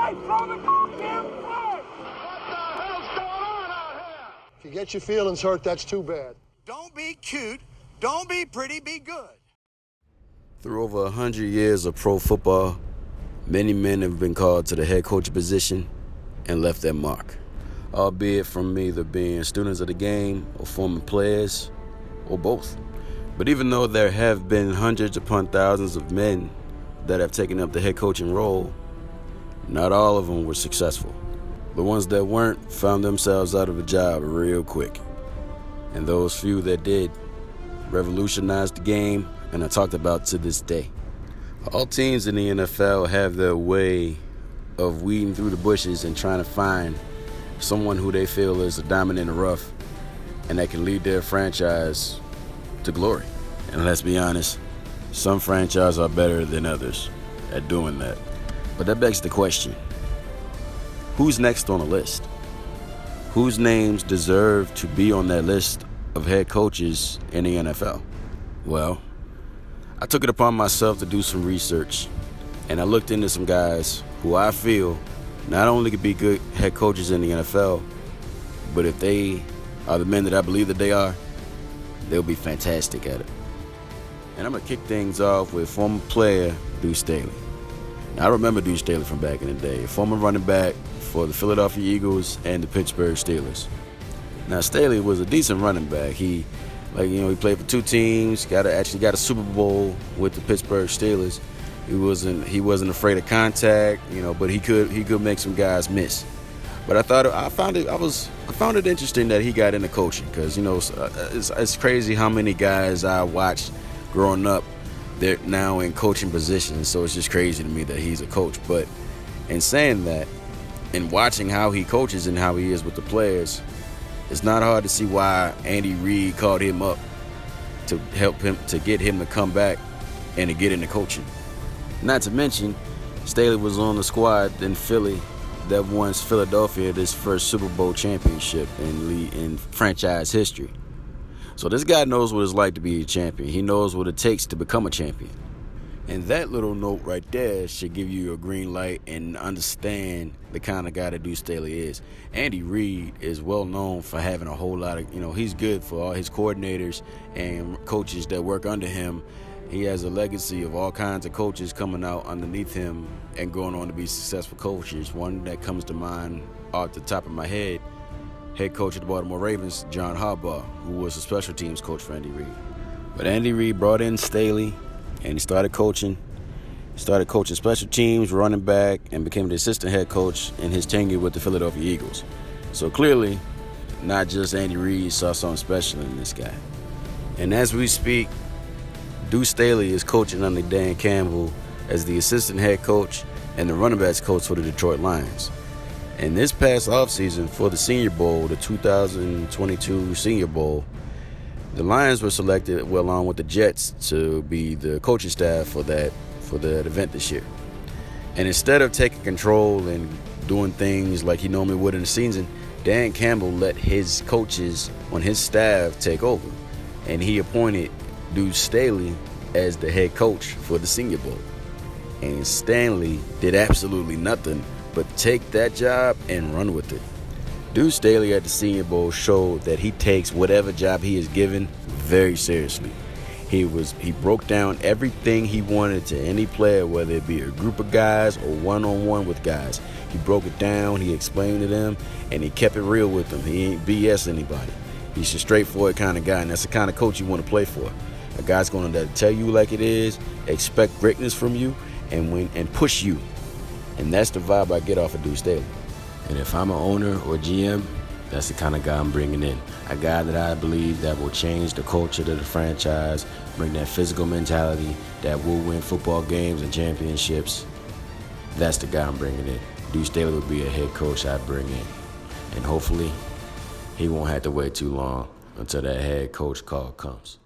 Somebody throw the goddamn flag! What the hell's going on out here? If you get your feelings hurt, that's too bad. Don't be cute. Don't be pretty. Be good. Through over 100 years of pro football, many men have been called to the head coach position and left their mark, albeit from either being students of the game or former players or both. But even though there have been hundreds upon thousands of men that have taken up the head coaching role, not all of them were successful. The ones that weren't found themselves out of a job real quick. And those few that did revolutionized the game and are talked about to this day. All teams in the NFL have their way of weeding through the bushes and trying to find someone who they feel is a diamond in the rough and that can lead their franchise to glory. And let's be honest, some franchises are better than others at doing that. But that begs the question, who's next on the list? Whose names deserve to be on that list of head coaches in the NFL? Well, I took it upon myself to do some research, and I looked into some guys who I feel not only could be good head coaches in the NFL, but if they are the men that I believe that they are, they'll be fantastic at it. And I'm going to kick things off with former player Duce Staley. Now, I remember Duce Staley from back in the day, a former running back for the Philadelphia Eagles and the Pittsburgh Steelers. Now, Staley was a decent running back. He played for two teams, actually got a Super Bowl with the Pittsburgh Steelers. He wasn't afraid of contact, but he could make some guys miss. But I found it interesting that he got into coaching because it's crazy how many guys I watched growing up, they're now in coaching positions. So it's just crazy to me that he's a coach. But in saying that, and watching how he coaches and how he is with the players, it's not hard to see why Andy Reid called him up to help him, to get him to come back and to get into coaching. Not to mention, Staley was on the squad in Philly that won Philadelphia this first Super Bowl championship in franchise history. So this guy knows what it's like to be a champion. He knows what it takes to become a champion. And that little note right there should give you a green light and understand the kind of guy that Duce Staley is. Andy Reid is well known for having a whole lot of, he's good for all his coordinators and coaches that work under him. He has a legacy of all kinds of coaches coming out underneath him and going on to be successful coaches. One that comes to mind off the top of my head coach of the Baltimore Ravens, John Harbaugh, who was a special teams coach for Andy Reid. But Andy Reid brought in Staley, and he started coaching special teams, running back, and became the assistant head coach in his tenure with the Philadelphia Eagles. So clearly, not just Andy Reid saw something special in this guy. And as we speak, Duce Staley is coaching under Dan Campbell as the assistant head coach and the running backs coach for the Detroit Lions. And this past offseason for the Senior Bowl, the 2022 Senior Bowl, the Lions were selected along with the Jets to be the coaching staff for that event this year. And instead of taking control and doing things like he normally would in the season, Dan Campbell let his coaches on his staff take over. And he appointed Duce Staley as the head coach for the Senior Bowl. And Stanley did absolutely nothing but take that job and run with it. Duce Staley at the Senior Bowl showed that he takes whatever job he is given very seriously. He broke down everything he wanted to any player, whether it be a group of guys or one-on-one with guys. He broke it down, he explained to them, and he kept it real with them. He ain't BS anybody. He's a straightforward kind of guy, and that's the kind of coach you want to play for. A guy's going to tell you like it is, expect greatness from you, and push you. And that's the vibe I get off of Duce Staley. And if I'm an owner or GM, that's the kind of guy I'm bringing in. A guy that I believe that will change the culture of the franchise, bring that physical mentality, that will win football games and championships. That's the guy I'm bringing in. Duce Staley would be a head coach I'd bring in. And hopefully, he won't have to wait too long until that head coach call comes.